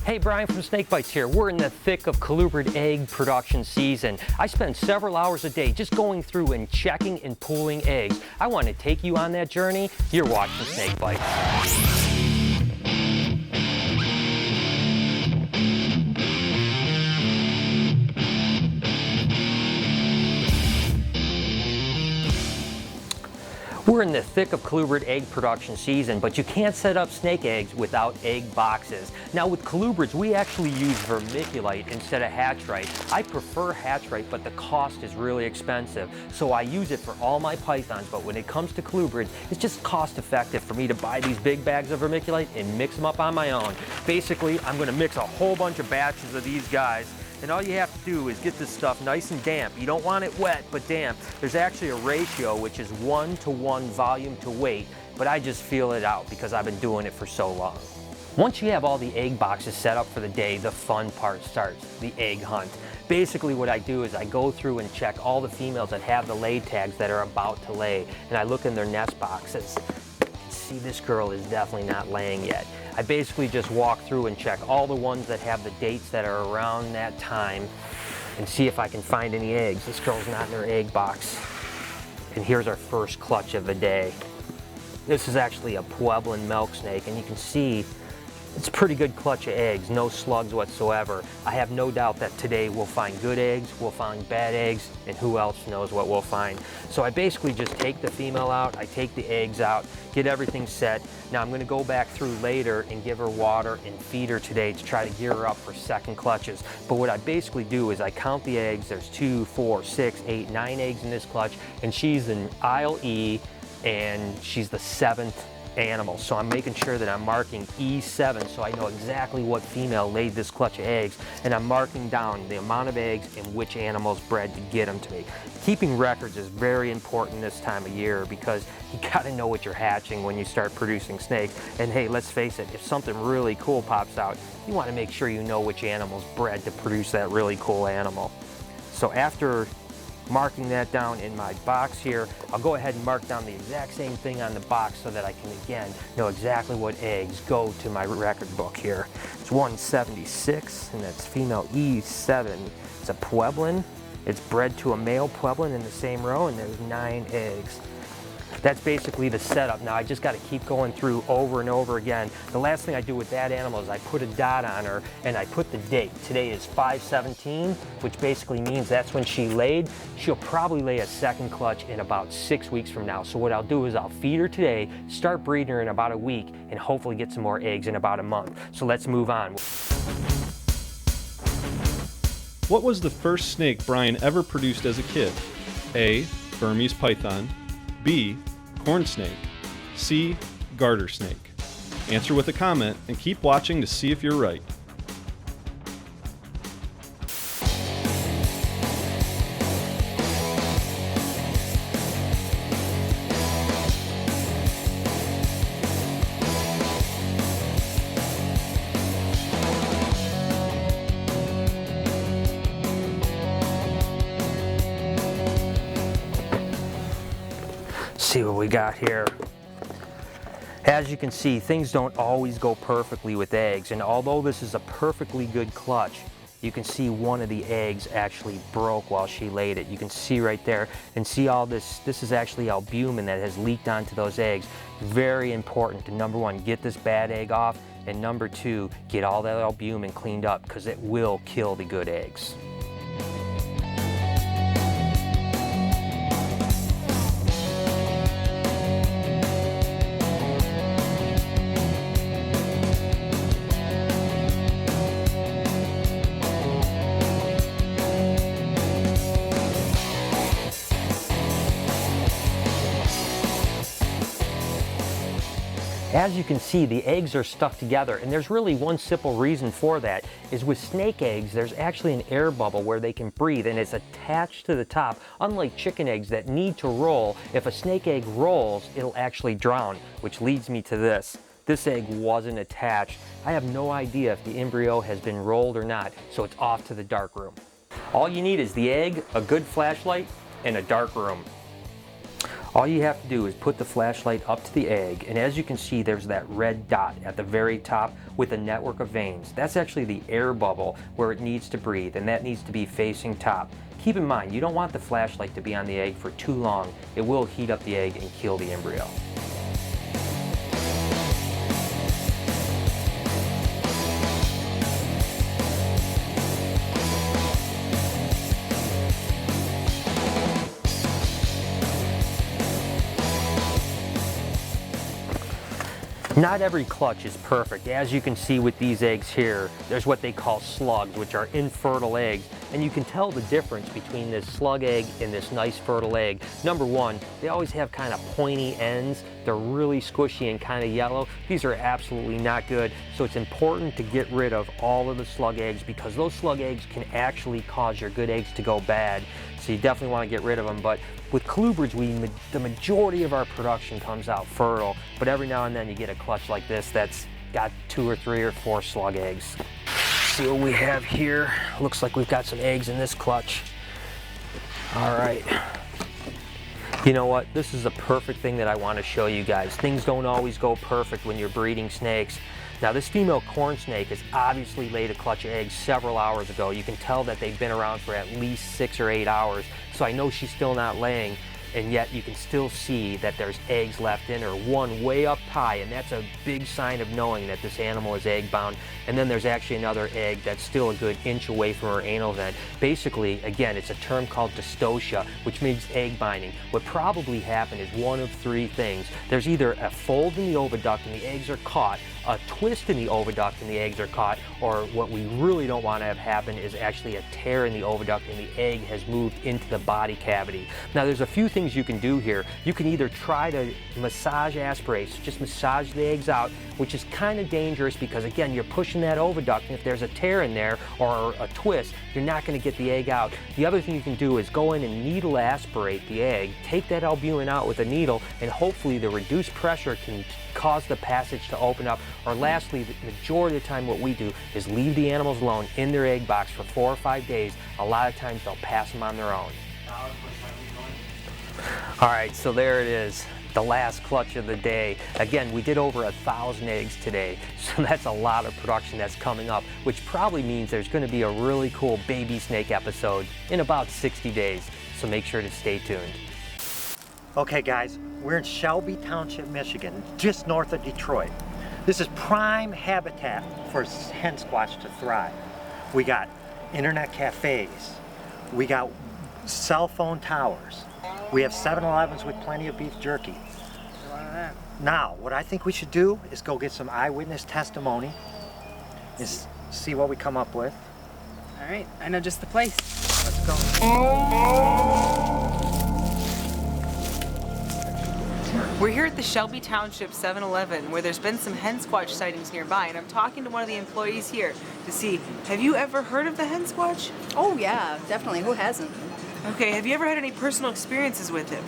Hey, Brian from SnakeBytes here. We're in the thick of colubrid egg production season. I spend several hours a day just going through and checking and pooling eggs. I want to take you on that journey. You're watching SnakeBytes. We're in the thick of colubrid egg production season, but you can't set up snake eggs without egg boxes. Now with colubrids, we actually use vermiculite instead of hatchite. I prefer hatchite, but the cost is really expensive. So I use it for all my pythons, but when it comes to colubrids, it's just cost effective for me to buy these big bags of vermiculite and mix them up on my own. Basically, I'm gonna mix a whole bunch of batches of these guys. And all you have to do is get this stuff nice and damp. You don't want it wet, but damp. There's actually a ratio which is 1:1 volume to weight, but I just feel it out because I've been doing it for so long. Once you have all the egg boxes set up for the day, the fun part starts, the egg hunt. Basically what I do is I go through and check all the females that have the lay tags that are about to lay, and I look in their nest boxes. See, this girl is definitely not laying yet. I basically just walk through and check all the ones that have the dates that are around that time and see if I can find any eggs. This girl's not in her egg box. And here's our first clutch of the day. This is actually a Pueblan milk snake, and you can see it's a pretty good clutch of eggs, no slugs whatsoever. I have no doubt that today we'll find good eggs, we'll find bad eggs, and who else knows what we'll find. So I basically just take the female out, I take the eggs out, get everything set. Now I'm gonna go back through later and give her water and feed her today to try to gear her up for second clutches. But what I basically do is I count the eggs. There's 2, 4, 6, 8, 9 eggs in this clutch, and she's in aisle E, and she's the 7th animal. So I'm making sure that I'm marking E7 so I know exactly what female laid this clutch of eggs, and I'm marking down the amount of eggs and which animals bred to get them to me. Keeping records is very important this time of year because you gotta know what you're hatching when you start producing snakes. And hey, let's face it, if something really cool pops out, you wanna make sure you know which animal's bred to produce that really cool animal. So after marking that down in my box here, I'll go ahead and mark down the exact same thing on the box so that I can again know exactly what eggs go to my record book here. It's 176, and that's female E7. It's a Pueblan. It's bred to a male Pueblan in the same row, and there's 9 eggs. That's basically the setup. Now I just got to keep going through over and over again. The last thing I do with that animal is I put a dot on her and I put the date. Today is 5/17, which basically means that's when she laid. She'll probably lay a second clutch in about 6 weeks from now. So what I'll do is I'll feed her today, start breeding her in about a week, and hopefully get some more eggs in about a month. So let's move on. What was the first snake Brian ever produced as a kid? A. Burmese python. B. Corn snake. C. Garter snake. Answer with a comment and keep watching to see if you're right. See what we got here. As you can see, things don't always go perfectly with eggs, and although this is a perfectly good clutch, you can see one of the eggs actually broke while she laid it. You can see right there, and see all this is actually albumin that has leaked onto those eggs. Very important to, number 1, get this bad egg off, and number 2, get all that albumin cleaned up because it will kill the good eggs. As you can see, the eggs are stuck together, and there's really one simple reason for that, is with snake eggs, there's actually an air bubble where they can breathe, and it's attached to the top. Unlike chicken eggs that need to roll, if a snake egg rolls, it'll actually drown, which leads me to this. This egg wasn't attached. I have no idea if the embryo has been rolled or not, so it's off to the dark room. All you need is the egg, a good flashlight, and a dark room. All you have to do is put the flashlight up to the egg, and as you can see, there's that red dot at the very top with a network of veins. That's actually the air bubble where it needs to breathe, and that needs to be facing top. Keep in mind, you don't want the flashlight to be on the egg for too long. It will heat up the egg and kill the embryo. Not every clutch is perfect. As you can see with these eggs here, there's what they call slugs, which are infertile eggs, and you can tell the difference between this slug egg and this nice fertile egg. Number one, they always have kind of pointy ends. They're really squishy and kind of yellow. These are absolutely not good, so it's important to get rid of all of the slug eggs because those slug eggs can actually cause your good eggs to go bad. So you definitely want to get rid of them. But with colubrids, the majority of our production comes out fertile, but every now and then you get a clutch like this that's got 2 or 3 or 4 slug eggs. See what we have here. Looks like we've got some eggs in this clutch. All right. You know what? This is a perfect thing that I want to show you guys. Things don't always go perfect when you're breeding snakes. Now this female corn snake has obviously laid a clutch of eggs several hours ago. You can tell that they've been around for at least 6 or 8 hours, so I know she's still not laying, and yet you can still see that there's eggs left in her, one way up high, and that's a big sign of knowing that this animal is egg bound. And then there's actually another egg that's still a good inch away from her anal vent. Basically, again, it's a term called dystocia, which means egg binding. What probably happened is one of 3 things. There's either a fold in the oviduct and the eggs are caught, a twist in the oviduct and the eggs are caught, or what we really don't want to have happen is actually a tear in the oviduct and the egg has moved into the body cavity. Now there's a few things you can do here. You can either try to massage aspirate, so just massage the eggs out, which is kind of dangerous because again, you're pushing that oviduct, and if there's a tear in there or a twist, you're not going to get the egg out. The other thing you can do is go in and needle aspirate the egg, take that albumin out with a needle, and hopefully the reduced pressure can cause the passage to open up. Or lastly, the majority of the time what we do is leave the animals alone in their egg box for 4 or 5 days. A lot of times they'll pass them on their own. All right, so there it is, the last clutch of the day. Again, we did over 1,000 eggs today, so that's a lot of production that's coming up, which probably means there's going to be a really cool baby snake episode in about 60 days, so make sure to stay tuned. Okay guys, we're in Shelby Township, Michigan, just north of Detroit. This is prime habitat for hen squatch to thrive. We got internet cafes, we got cell phone towers, we have 7-Elevens with plenty of beef jerky. Now, what I think we should do is go get some eyewitness testimony and see what we come up with. All right, I know just the place. Let's go. We're here at the Shelby Township 7-Eleven where there's been some hen squatch sightings nearby, and I'm talking to one of the employees here to see, have you ever heard of the hen squatch? Oh yeah, definitely. Who hasn't? Okay, have you ever had any personal experiences with him?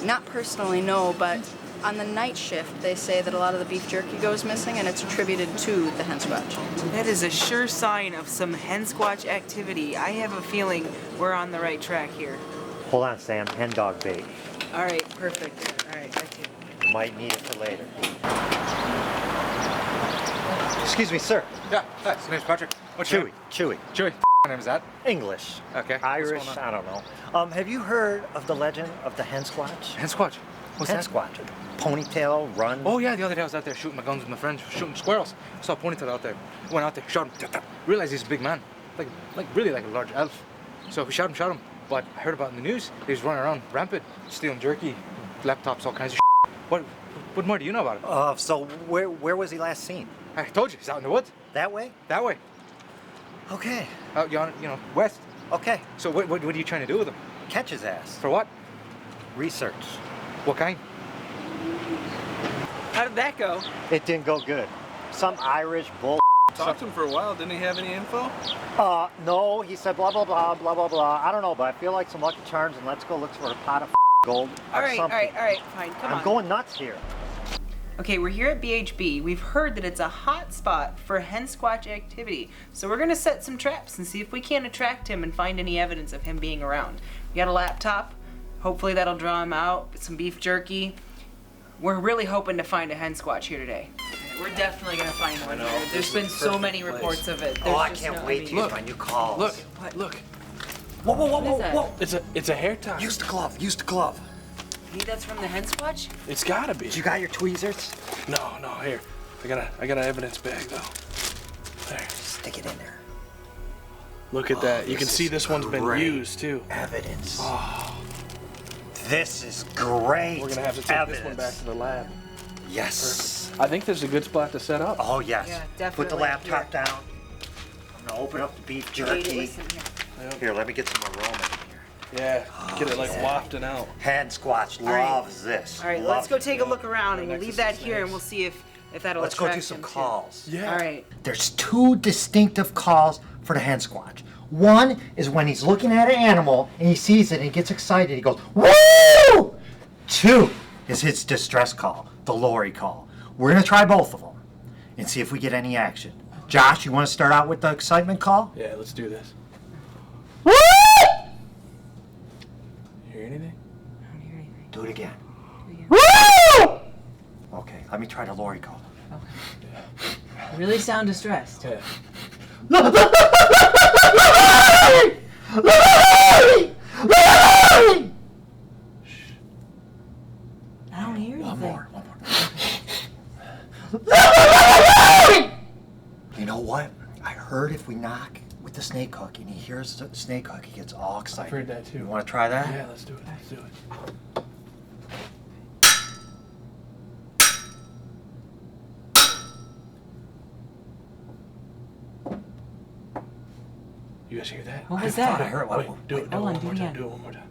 Not personally, no, but on the night shift they say that a lot of the beef jerky goes missing and it's attributed to the hen squatch. That is a sure sign of some hen squatch activity. I have a feeling we're on the right track here. Hold on, Sam, hen dog bait. All right, perfect. All right, that's it. You might need it for later. Excuse me, sir. Yeah, hi, my name's Patrick. What's your name? Chewy. Chewy. My name is that? English. Okay. Irish, What's going I don't know. Have you heard of the legend of the hen squatch? Hen Squatch. What's hen that? squatch. Ponytail, run. Oh yeah, the other day I was out there shooting my guns with my friends, shooting squirrels. I saw a ponytail out there. Went out there, shot him. Realized he's a big man, like really like a large elf. So we shot him. But I heard about it in the news. He was running around rampant, stealing jerky, laptops, all kinds of shit. What more do you know about it? So where was he last seen? I told you, he's out in the woods. That way? That way. Okay. Out, you know, west. Okay. So what are you trying to do with him? Catch his ass. For what? Research. What kind? How did that go? It didn't go good. Some Irish bull. Talked to him for a while. Didn't he have any info? No, he said blah, blah, blah, blah, blah, blah. I don't know, but I feel like some Lucky Charms and let's go look for a pot of gold or All right, something. all right, fine, come on. I'm going nuts here. Okay, we're here at BHB. We've heard that it's a hot spot for hen squatch activity. So we're gonna set some traps and see if we can't attract him and find any evidence of him being around. We got a laptop, Hopefully that'll draw him out. Some beef jerky. We're really hoping to find a hen squatch here today. We're definitely gonna find one. There's been so many reports of it. Oh, I can't wait to use my new calls. Look, What? look. Whoa, whoa, whoa, What is whoa, that? whoa. It's a hair tie. Use the glove, use the glove. Hey, that's from the hen squatch? It's gotta be. You got your tweezers? No, here. I got an evidence bag though. There. Stick it in there. Look at that. You can this see is this one's been great. used too. Evidence. Oh. This is great. We're gonna have to take this one back to the lab. Yes. I think this is a good spot to set up. Oh, yes. Yeah, Put definitely the laptop here. down. I'm gonna open up the beef Jade, jerky. listen here. Here, let me get some aroma in here. Yeah, get it like wafting out. Hen Squatch All right. loves this. All right, Loves let's go it. take a look around and we'll Next leave to that some here and snakes. we'll see if that'll Let's go attract do some him, too. calls. Yeah. All right. There's two distinctive calls for the Hen Squatch. One is when he's looking at an animal and he sees it and he gets excited. He goes, woo! Two is his distress call, the lorry call. We're going to try both of them and see if we get any action. Josh, you want to start out with the excitement call? Yeah, let's do this. Woo! Hear anything? Do it again. Woo! Okay, let me try the lorry call. Really sound distressed. Yeah. I don't hear anything. One more. You know what? I heard if we knock with the snake hook and he hears the snake hook, he gets all excited. I've heard that too. You want to try that? Yeah, let's do it. Let's do it. You guys hear that? What was I thought I that? heard Wait, one. do it. Do it Hold on, one do more it time. again. Do it one more time.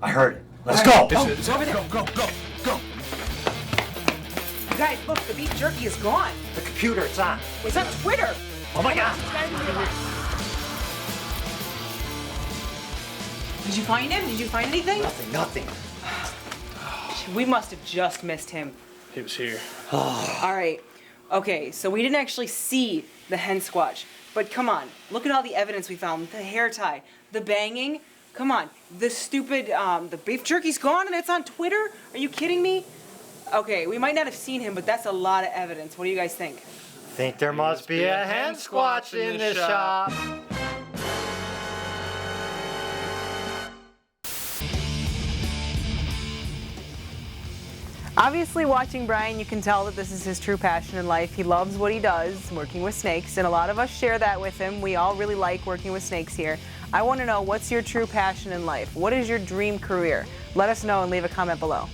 I heard it. Let's go. It's over there. Go. Guys, look, the beef jerky is gone. The computer, it's on. It's on Twitter. Oh my God. Did you find him? Did you find anything? Nothing. We must have just missed him. He was here. All right. Okay, so we didn't actually see the hen squatch, but come on, look at all the evidence we found. The hair tie, the banging. Come on, the stupid, the beef jerky's gone and it's on Twitter? Are you kidding me? Okay, we might not have seen him, but that's a lot of evidence. What do you guys think? Think there must be a hen squatch in this shop. Obviously, watching Brian, you can tell that this is his true passion in life. He loves what he does, working with snakes, and a lot of us share that with him. We all really like working with snakes here. I want to know, what's your true passion in life? What is your dream career? Let us know and leave a comment below.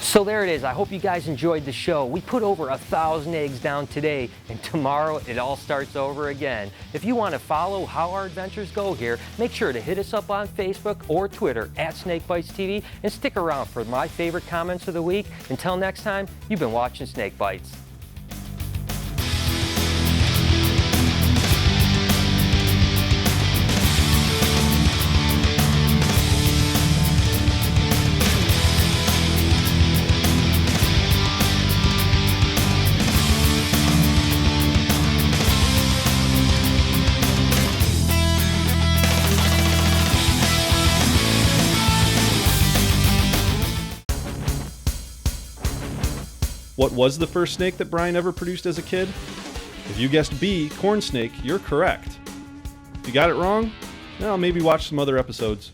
So there it is. I hope you guys enjoyed the show. We put over 1,000 eggs down today, and tomorrow it all starts over again. If you want to follow how our adventures go here, make sure to hit us up on Facebook or Twitter at SnakeBytesTV and stick around for my favorite comments of the week. Until next time, you've been watching Snake Bites. What was the first snake that Brian ever produced as a kid? If you guessed B, corn snake, you're correct. If you got it wrong, well, maybe watch some other episodes.